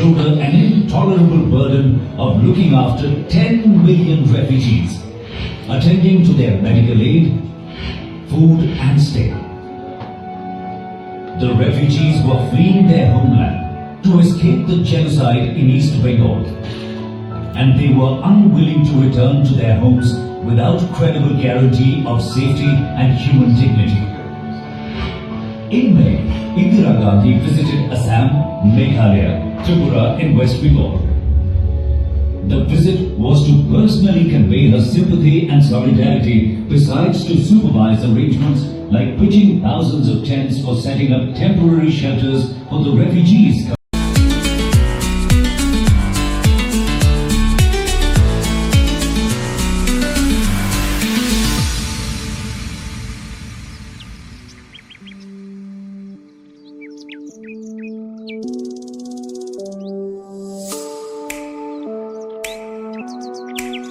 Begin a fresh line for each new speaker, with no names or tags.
shoulder an intolerable burden of looking after 10 million refugees, attending to their medical aid, food and stay. The refugees were fleeing their homeland to escape the genocide in East Bengal, and they were unwilling to return to their homes without credible guarantee of safety and human dignity. In May, Indira Gandhi visited Assam, Meghalaya, Tripura in West Bengal. The visit was to personally convey her sympathy and solidarity, besides to supervise arrangements like pitching thousands of tents for setting up temporary shelters for the refugees